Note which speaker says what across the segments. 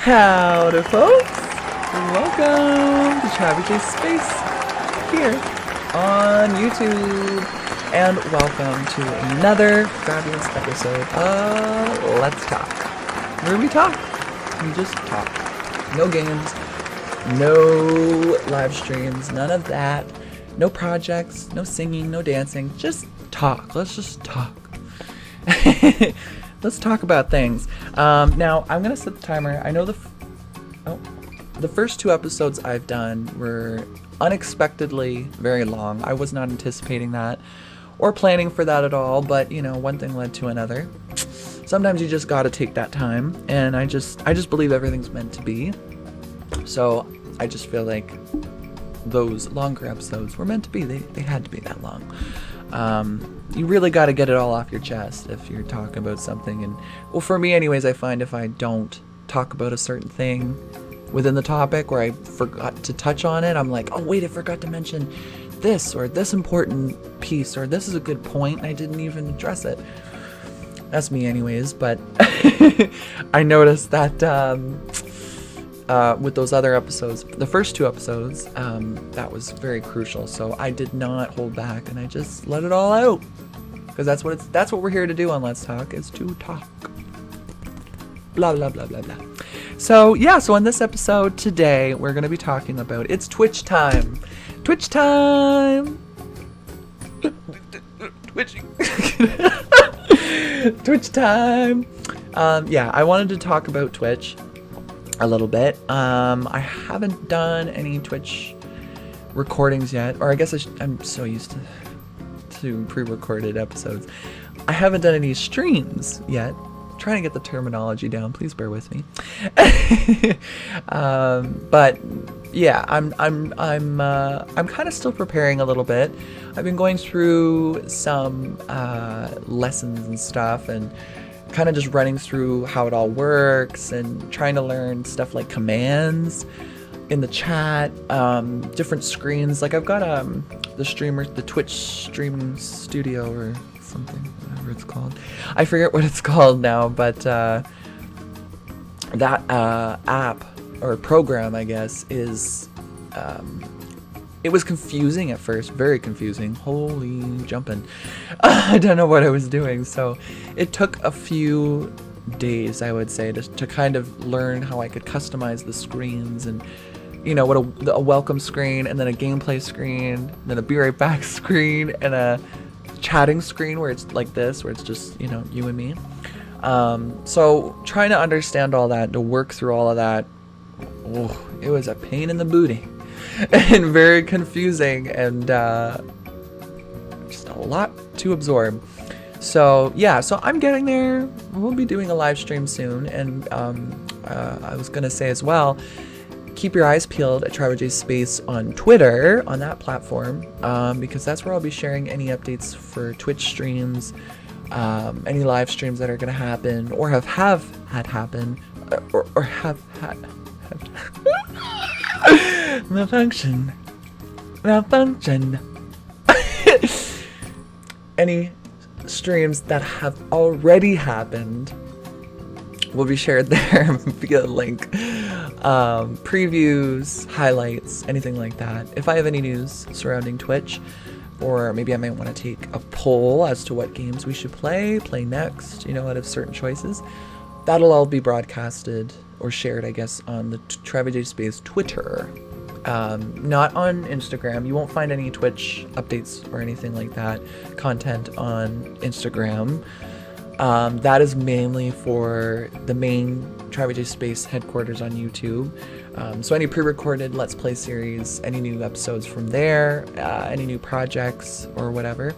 Speaker 1: Howdy folks! Welcome to TravyJsSpace here on YouTube. And welcome to another fabulous episode of Let's Talk. Where we talk. We just talk. No games, no live streams, none of that. No projects, no singing, no dancing. Just talk. Let's just talk. Let's talk about things. Now, I'm going to set the timer. I know the first two episodes I've done were unexpectedly very long. I was not anticipating that or planning for that at all, but, you know, one thing led to another. Sometimes you just got to take that time, and I just believe everything's meant to be. So I just feel like those longer episodes were meant to be. They had to be that long. You really got to get it all off your chest if you're talking about something. And well, for me anyways, I find if I don't talk about a certain thing within the topic, or I forgot to touch on it, I'm like, oh wait, I forgot to mention this, or this important piece, or this is a good point, I didn't even address it. That's me anyways. But I noticed that with those other episodes, the first two episodes, that was very crucial. So I did not hold back, and I just let it all out, because that's what we're here to do on Let's Talk, is to talk. Blah blah blah blah blah. So yeah, so on this episode today, we're gonna be talking about it's Twitch time. Twitch time. Twitching. Twitch time. Yeah, I wanted to talk about Twitch a little bit. I haven't done any Twitch recordings yet, or I guess I'm so used to pre-recorded episodes. I haven't done any streams yet. I'm trying to get the terminology down. Please bear with me. But yeah, I'm kind of still preparing a little bit. I've been going through some lessons and stuff, and kind of just running through how it all works and trying to learn stuff like commands in the chat, different screens. Like I've got the Twitch streaming studio or something, whatever it's called. I forget what it's called now, but that app or program, I guess, is it was confusing at first, very confusing. Holy jumping. I don't know what I was doing. So it took a few days, I would say, to kind of learn how I could customize the screens, and, you know, what a welcome screen, and then a gameplay screen, then a be right back screen, and a chatting screen where it's like this, where it's just, you know, you and me. So trying to understand all that, to work through all of that, it was a pain in the booty. And very confusing, and just a lot to absorb. So yeah, so I'm getting there. We'll be doing a live stream soon, and I was gonna say as well, keep your eyes peeled at TravyJsSpace on Twitter, on that platform, because that's where I'll be sharing any updates for Twitch streams, any live streams that are gonna happen, or have had happen, or have had. Malfunction. Any streams that have already happened will be shared there via link. Previews, highlights, anything like that. If I have any news surrounding Twitch, or maybe I might want to take a poll as to what games we should play next, you know, out of certain choices, that'll all be broadcasted or shared, I guess, on the TravyJsSpace Twitter. Not on Instagram. You won't find any Twitch updates or anything like that content on Instagram. That is mainly for the main TravyJsSpace headquarters on YouTube. So any pre-recorded Let's Play series, any new episodes from there, any new projects or whatever,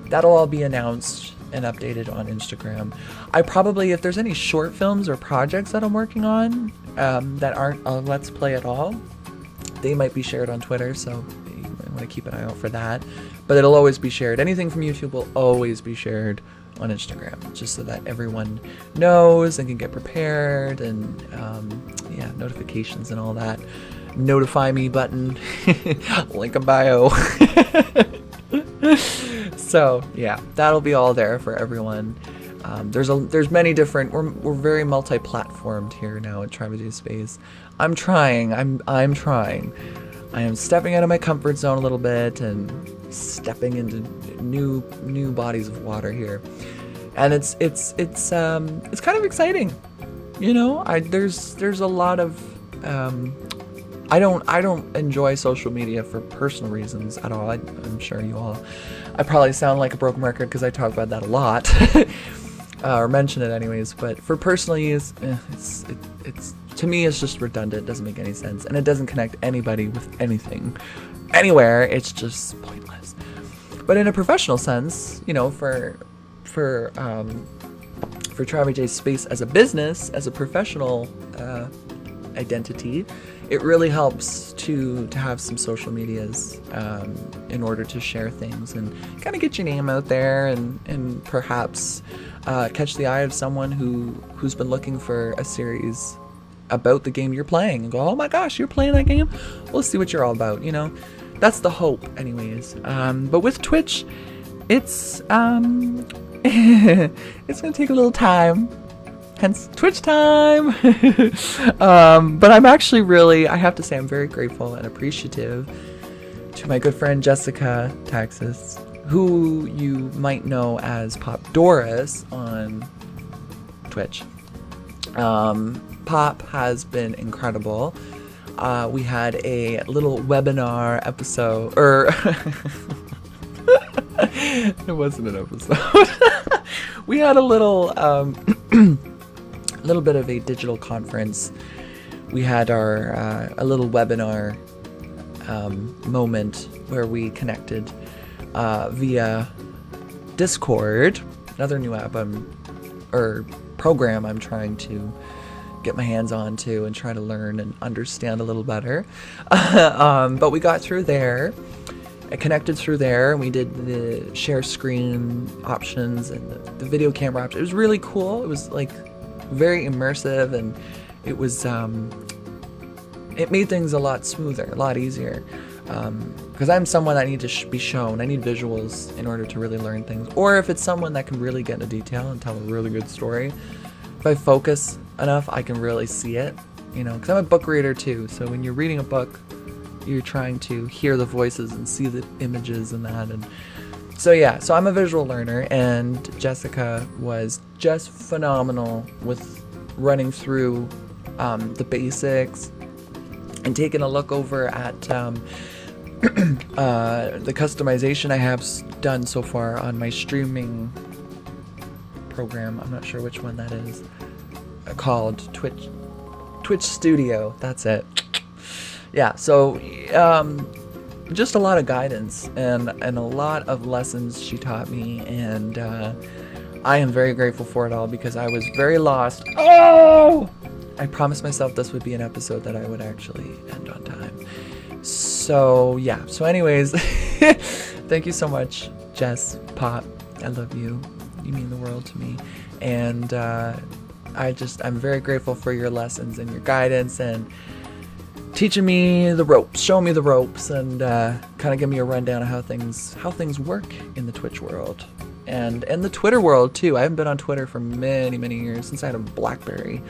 Speaker 1: that'll all be announced and updated on Instagram. I probably, if there's any short films or projects that I'm working on that aren't a Let's Play at all, they might be shared on Twitter, so you might want to keep an eye out for that. But it'll always be shared. Anything from YouTube will always be shared on Instagram, just so that everyone knows and can get prepared, and yeah, notifications and all that. Notify me button, link in bio. So yeah, that'll be all there for everyone. There's many different. We're very multi-platformed here now at TravyJsSpace. I'm trying. I'm trying. I am stepping out of my comfort zone a little bit and stepping into new bodies of water here, and it's kind of exciting. You know, there's a lot of I don't enjoy social media for personal reasons at all. I'm sure you all. I probably sound like a broken record because I talk about that a lot, or mention it anyways. But for personal use, it's to me it's just redundant. It doesn't make any sense, and it doesn't connect anybody with anything, anywhere. It's just pointless. But in a professional sense, you know, for TravyJsSpace as a business, as a professional identity, it really helps to have some social medias in order to share things and kind of get your name out there and perhaps catch the eye of someone who's been looking for a series about the game you're playing and go, oh my gosh, you're playing that game? We'll see what you're all about, you know? That's the hope anyways. But with Twitch, it's it's gonna take a little time, hence Twitch time. But I'm actually really, I have to say, I'm very grateful and appreciative to my good friend Jessica Texas, who you might know as Pop Doris on Twitch. Pop has been incredible. We had a little webinar episode, or it wasn't an episode. We had a little little bit of a digital conference. We had our a little webinar moment where we connected via Discord, another new app or program I'm trying to get my hands on to and try to learn and understand a little better. But we got through there. I connected through there, and we did the share screen options and the video camera options. It was really cool. It was like very immersive, and it was it made things a lot smoother, a lot easier. Because I'm someone that need to be shown. I need visuals in order to really learn things. Or if it's someone that can really get into detail and tell a really good story, if I focus enough, I can really see it. You know, because I'm a book reader too. So when you're reading a book, you're trying to hear the voices and see the images and that. And so yeah, so I'm a visual learner, and Jessica was just phenomenal with running through the basics and taking a look over at the customization I have done so far on my streaming program. I'm not sure which one that is, called Twitch Studio. That's it. Yeah, so just a lot of guidance and a lot of lessons she taught me, and I am very grateful for it all because I was very lost. Oh! I promised myself this would be an episode that I would actually end on time. So yeah, so anyways, thank you so much, Jess, Pop. I love you. You mean the world to me. And I'm very grateful for your lessons and your guidance and teaching me the ropes, showing me the ropes, and kind of give me a rundown of how things work in the Twitch world and the Twitter world too. I haven't been on Twitter for many years, since I had a BlackBerry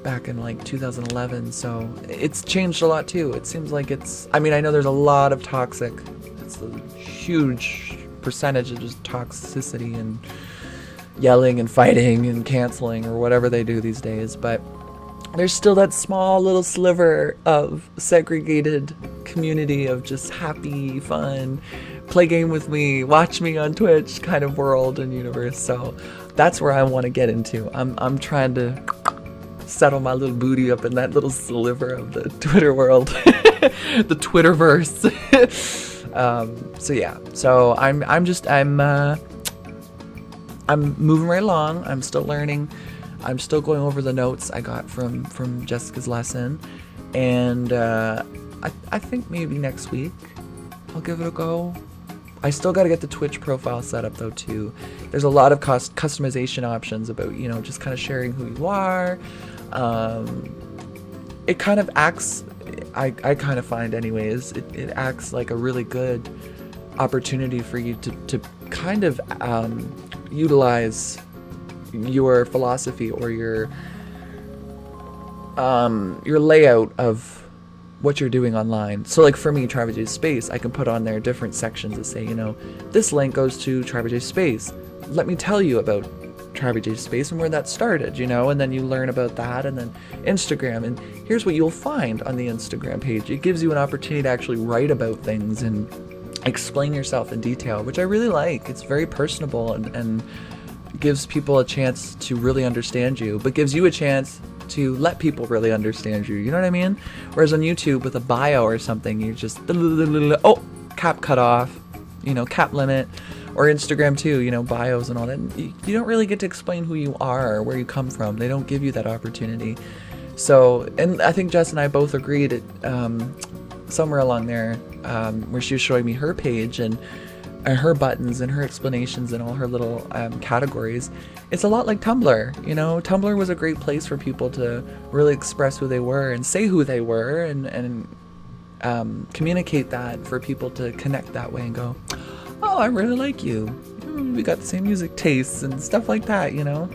Speaker 1: back in like 2011, so it's changed a lot too. It seems like I know there's a lot of toxic, it's a huge percentage of just toxicity and yelling and fighting and canceling or whatever they do these days, but there's still that small little sliver of segregated community of just happy, fun, play game with me, watch me on Twitch kind of world and universe. So that's where I want to get into. I'm trying to settle my little booty up in that little sliver of the Twitter world, the Twitterverse. So yeah, so I'm moving right along. I'm still learning. I'm still going over the notes I got from Jessica's lesson, and I think maybe next week I'll give it a go. I still got to get the Twitch profile set up though too. There's a lot of customization options about, you know, just kind of sharing who you are. It kind of acts, I kind of find anyways, it acts like a really good opportunity for you to kind of utilize your philosophy or your layout of what you're doing online. So like for me, TravyJsSpace, I can put on there different sections that say, you know, this link goes to TravyJsSpace. Let me tell you about TravyJsSpace and where that started, you know, and then you learn about that. And then Instagram, and here's what you'll find on the Instagram page. It gives you an opportunity to actually write about things and explain yourself in detail, which I really like. It's very personable and gives people a chance to really understand you, but gives you a chance to let people really understand you. You know what I mean? Whereas on YouTube with a bio or something, you just, oh, cap cut off, you know, cap limit. Or Instagram too, you know, bios and all that. You don't really get to explain who you are or where you come from. They don't give you that opportunity. So, and I think Jess and I both agreed somewhere along there where she was showing me her page and her buttons and her explanations and all her little categories. It's a lot like Tumblr, you know. Tumblr was a great place for people to really express who they were and say who they were and communicate that for people to connect that way and go, oh, I really like you. We got the same music tastes and stuff like that, you know?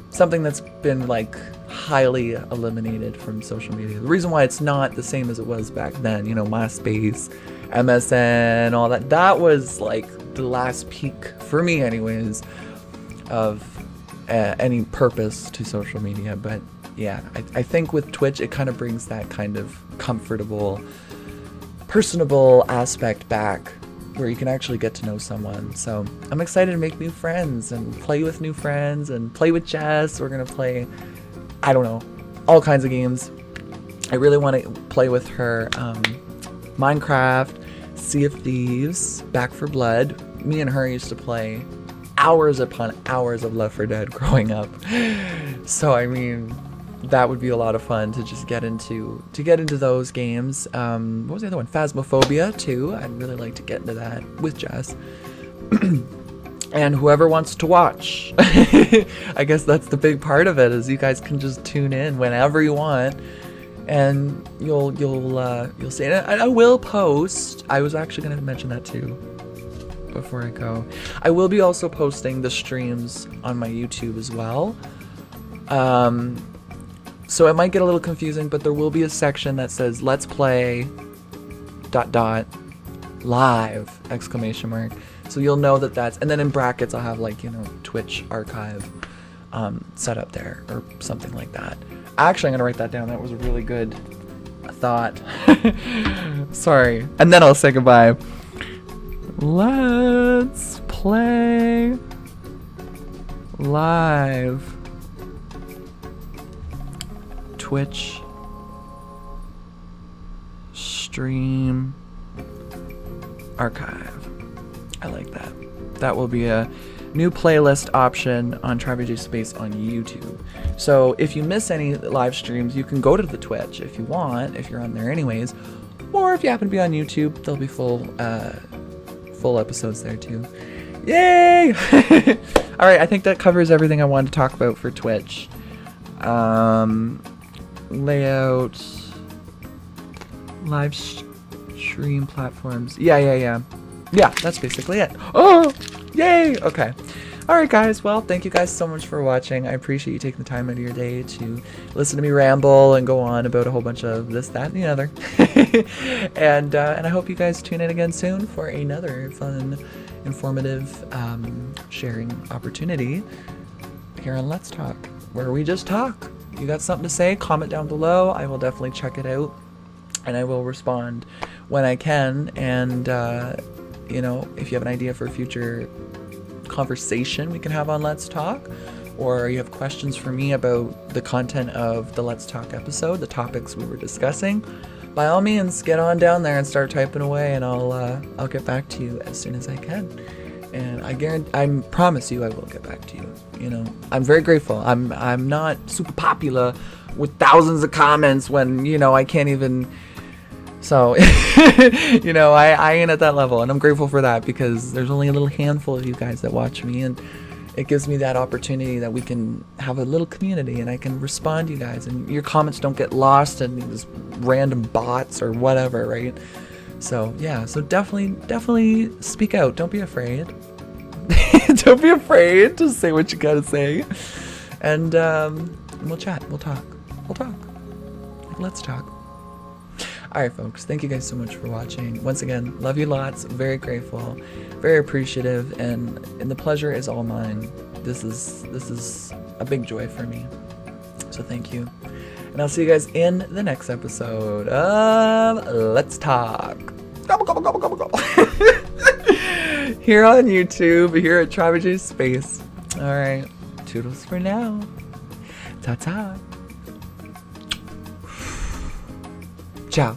Speaker 1: Something that's been like highly eliminated from social media. The reason why it's not the same as it was back then, you know, MySpace, MSN, all that, that was like the last peak, for me anyways, of any purpose to social media. But yeah, I think with Twitch, it kind of brings that kind of comfortable, personable aspect back, where you can actually get to know someone. So I'm excited to make new friends and play with new friends and play with Jess. We're gonna play, I don't know, all kinds of games. I really want to play with her Minecraft, Sea of Thieves, Back 4 Blood. Me and her used to play hours upon hours of Left 4 Dead growing up. So I mean, that would be a lot of fun to just get into those games. What was the other one? Phasmophobia too. I'd really like to get into that with Jess. And whoever wants to watch. I guess that's the big part of it, is you guys can just tune in whenever you want, and you'll see it. I will post. I was actually going to mention that too before I go. I will be also posting the streams on my YouTube as well. So it might get a little confusing, but there will be a section that says "Let's Play ... live!" exclamation mark. So you'll know that that's, and then in brackets I'll have like, you know, Twitch archive set up there or something like that. Actually, I'm gonna write that down. That was a really good thought. Sorry. And then I'll say goodbye. Let's play live. Twitch stream archive. I like that. That will be a new playlist option on TravyJsSpace on YouTube. So if you miss any live streams, you can go to the Twitch if you want, if you're on there anyways, or if you happen to be on YouTube, there'll be full episodes there too. Yay! All right, I think that covers everything I wanted to talk about for Twitch. Layout, live stream platforms. Yeah, that's basically it. Oh, yay! Okay. All right, guys. Well, thank you guys so much for watching. I appreciate you taking the time out of your day to listen to me ramble and go on about a whole bunch of this, that, and the other. and I hope you guys tune in again soon for another fun, informative sharing opportunity here on Let's Talk, where we just talk. You got something to say? Comment down below. I will definitely check it out, and I will respond when I can. And you know, if you have an idea for a future conversation we can have on Let's Talk, or you have questions for me about the content of the Let's Talk episode, the topics we were discussing, by all means, get on down there and start typing away, and I'll get back to you as soon as I can. And I promise you I will get back to you. You know, I'm very grateful. I'm not super popular with thousands of comments when, you know, I can't even. So, you know, I ain't at that level, and I'm grateful for that, because there's only a little handful of you guys that watch me, and it gives me that opportunity that we can have a little community, and I can respond to you guys, and your comments don't get lost in these random bots or whatever, right? So yeah, so definitely speak out. Don't be afraid. Don't be afraid to say what you gotta say. And we'll chat. We'll talk. Like, let's talk. Alright, folks, thank you guys so much for watching. Once again, love you lots. Very grateful, very appreciative, and the pleasure is all mine. This is a big joy for me. So thank you. And I'll see you guys in the next episode of Let's Talk. Gobble, gobble, gobble, gobble, gobble. Here on YouTube, here at TravyJsSpace. Alright, toodles for now. Ta-ta. Ciao.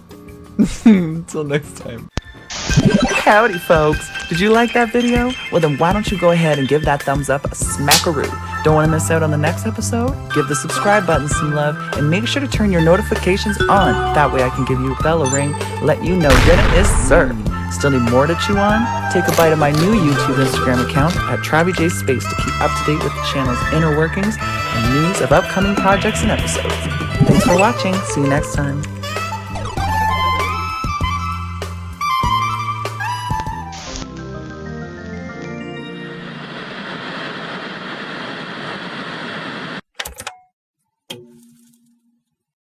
Speaker 1: Until next time. Howdy, folks. Did you like that video? Well, then why don't you go ahead and give that thumbs up a smackaroo. Don't want to miss out on the next episode? Give the subscribe button some love and make sure to turn your notifications on. That way I can give you a bell ring, let you know dinner is served. Still need more to chew on? Take a bite of my new YouTube Instagram account at TravyJsSpace to keep up to date with the channel's inner workings and news of upcoming projects and episodes. Thanks for watching. See you next time.